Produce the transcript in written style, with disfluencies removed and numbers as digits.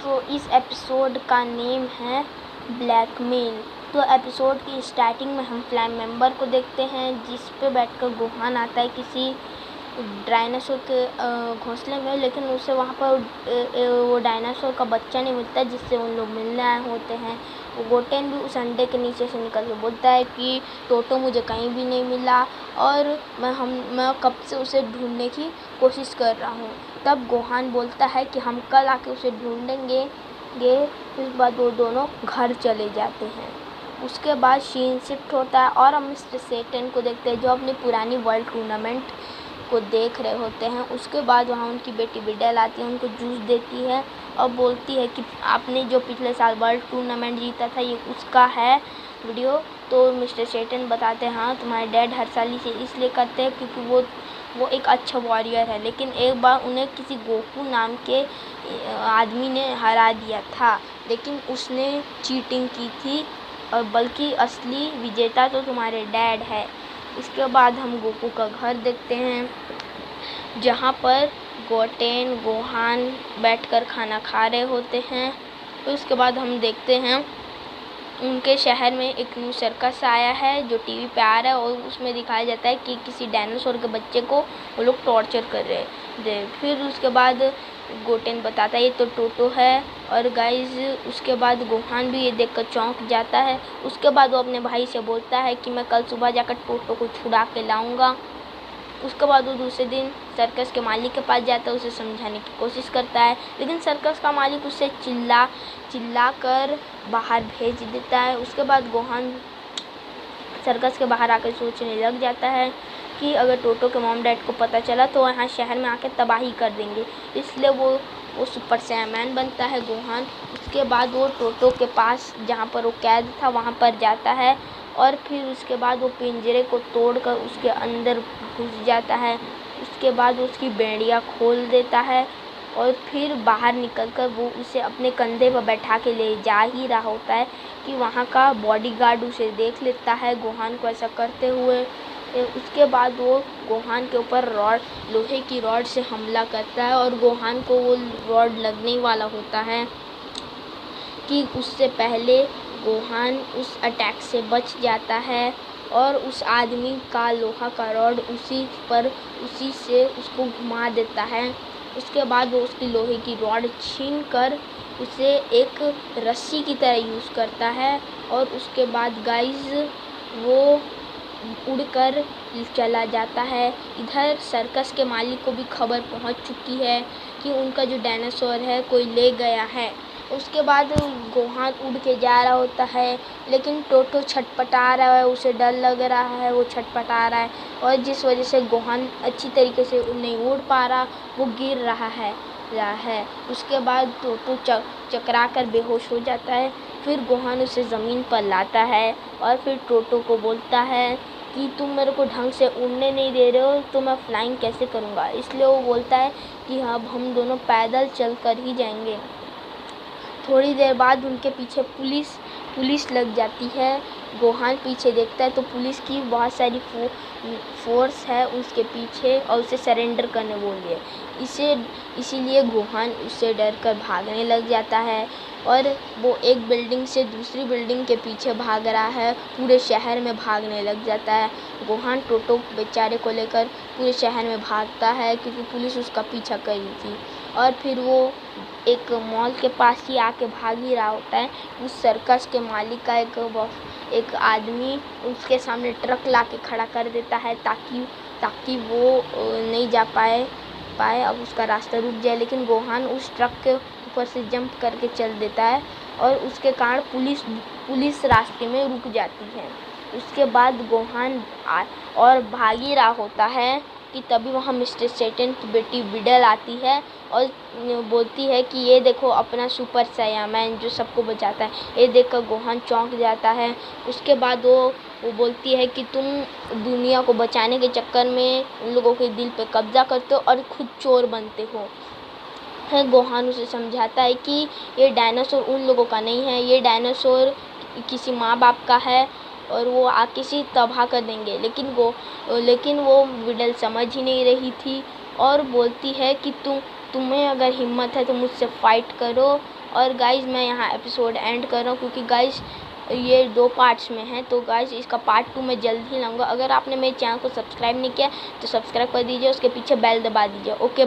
तो इस एपिसोड का नेम है ब्लैकमेल। तो एपिसोड की स्टार्टिंग में हम फ्लैम मेंबर को देखते हैं, जिस पे बैठकर गोहान आता है किसी डायनासोर के घोंसले में, लेकिन उसे वहाँ पर वो डायनासोर का बच्चा नहीं मिलता जिससे उन लोग मिलने आए होते हैं। वो गोटेन भी उस अंडे के नीचे से निकल के बोलता है कि टोटो मुझे कहीं भी नहीं मिला और मैं कब से उसे ढूंढने की कोशिश कर रहा हूँ। तब गोहान बोलता है कि हम कल आके उसे ढूंढेंगे। फिर बाद वो दोनों घर चले जाते हैं। उसके बाद सीन शिफ्ट होता है और हम मिस्टर सेटन को देखते हैं, जो अपनी पुरानी वर्ल्ड टूर्नामेंट को देख रहे होते हैं। उसके बाद वहाँ उनकी बेटी बिडेल आती है, उनको जूस देती है और बोलती है कि आपने जो पिछले साल वर्ल्ड टूर्नामेंट जीता था ये उसका है वीडियो। तो मिस्टर सेटन बताते हैं हाँ, तुम्हारे डैड हर साल इसे इसलिए करते हैं क्योंकि वो एक अच्छा वॉरियर है, लेकिन एक बार उन्हें किसी गोकू नाम के आदमी ने हरा दिया था, लेकिन उसने चीटिंग की थी और बल्कि असली विजेता तो तुम्हारे डैड है। इसके बाद हम गोकू का घर देखते हैं, जहाँ पर गोटेन गोहान बैठकर खाना खा रहे होते हैं। तो उसके बाद हम देखते हैं उनके शहर में एक न्यू सर्कस आया है जो टीवी पे आ रहा है, और उसमें दिखाया जाता है कि किसी डायनासोर के बच्चे को वो लोग टॉर्चर कर रहे हैं। फिर उसके बाद गोटेन बताता है ये तो टोटो है, और गाइज उसके बाद गोहान भी ये देखकर चौंक जाता है। उसके बाद वो अपने भाई से बोलता है कि मैं कल सुबह जाकर टोटो को छुड़ा के लाऊंगा। उसके बाद वो दूसरे दिन सर्कस के मालिक के पास जाता है, उसे समझाने की कोशिश करता है, लेकिन सर्कस का मालिक उसे चिल्ला कर बाहर भेज देता है। उसके बाद गोहान सर्कस के बाहर आकर सोचने लग जाता है कि अगर टोटो के मॉम डैड को पता चला तो यहाँ शहर में आकर तबाही कर देंगे, इसलिए वो सुपर सैयरमैन बनता है गोहान। उसके बाद वो टोटो के पास जहाँ पर वो कैद था वहाँ पर जाता है, और फिर उसके बाद वो पिंजरे को तोड़कर उसके अंदर घुस जाता है। उसके बाद वो उसकी बेड़ियाँ खोल देता है और फिर बाहर निकलकर वो उसे अपने कंधे पर बैठा के ले जा ही रहा होता है कि वहाँ का बॉडीगार्ड उसे देख लेता है गोहान को ऐसा करते हुए। उसके बाद वो गोहान के ऊपर लोहे की रॉड से हमला करता है, और गोहान को वो रॉड लगने वाला होता है कि उससे पहले गोहान उस अटैक से बच जाता है, और उस आदमी का लोहा का रॉड उसी से उसको घुमा देता है। उसके बाद वो उसकी लोहे की रॉड छीन कर उसे एक रस्सी की तरह यूज़ करता है, और उसके बाद गाइज वो उड़कर चला जाता है। इधर सर्कस के मालिक को भी खबर पहुंच चुकी है कि उनका जो डायनासोर है कोई ले गया है। उसके बाद गोहान उड़ के जा रहा होता है, लेकिन टोटो छटपटा रहा है, उसे डर लग रहा है, वो छटपटा रहा है, और जिस वजह से गोहान अच्छी तरीके से नहीं उड़ पा रहा, वो गिर रहा है। उसके बाद टोटो चकरा कर बेहोश हो जाता है। फिर गोहान उसे ज़मीन पर लाता है और फिर टोटो को बोलता है कि तुम मेरे को ढंग से उड़ने नहीं दे रहे हो तो मैं फ्लाइंग कैसे करूँगा। इसलिए वो बोलता है कि हाँ, अब हम दोनों पैदल चल कर ही जाएंगे। थोड़ी देर बाद उनके पीछे पुलिस लग जाती है। गोहान पीछे देखता है तो पुलिस की बहुत सारी फोर्स है उसके पीछे, और उसे सरेंडर करने बोल रही है। इसीलिए गोहान उससे डर कर भागने लग जाता है, और वो एक बिल्डिंग से दूसरी बिल्डिंग के पीछे भाग रहा है, पूरे शहर में भागने लग जाता है। गोहान टोटो बेचारे को लेकर पूरे शहर में भागता है क्योंकि पुलिस उसका पीछा कर रही थी, और फिर वो एक मॉल के पास ही आके भाग ही रहा होता है। उस सर्कस के मालिक का एक आदमी उसके सामने ट्रक ला के खड़ा कर देता है ताकि वो नहीं जा पाए। अब उसका रास्ता रुक जाए, लेकिन गोहान उस ट्रक के ऊपर से जंप करके चल देता है, और उसके कारण पुलिस रास्ते में रुक जाती है। उसके बाद गोहान और भाग ही रहा होता है कि तभी वहाँ मिस्टर सेटन की बेटी बिडेल आती है और बोलती है कि ये देखो अपना सुपर सैयरमैन जो सबको बचाता है। ये देखकर गोहान चौंक जाता है। उसके बाद वो बोलती है कि तुम दुनिया को बचाने के चक्कर में उन लोगों के दिल पे कब्जा करते हो और खुद चोर बनते हो। गोहान उसे समझाता है कि ये डायनासोर उन लोगों का नहीं है, ये डायनासोर किसी माँ बाप का है और वो आके से तबाह कर देंगे। लेकिन वो बिडेल समझ ही नहीं रही थी और बोलती है कि तुम्हें अगर हिम्मत है तो मुझसे फाइट करो और गाइस मैं यहाँ एपिसोड एंड कर रहा हूँ, क्योंकि गाइस ये 2 पार्ट्स में है। तो गाइस इसका पार्ट 2 मैं जल्द ही लाऊंगा। अगर आपने मेरे चैनल को सब्सक्राइब नहीं किया तो सब्सक्राइब कर दीजिए, उसके पीछे बेल दबा दीजिए। ओके।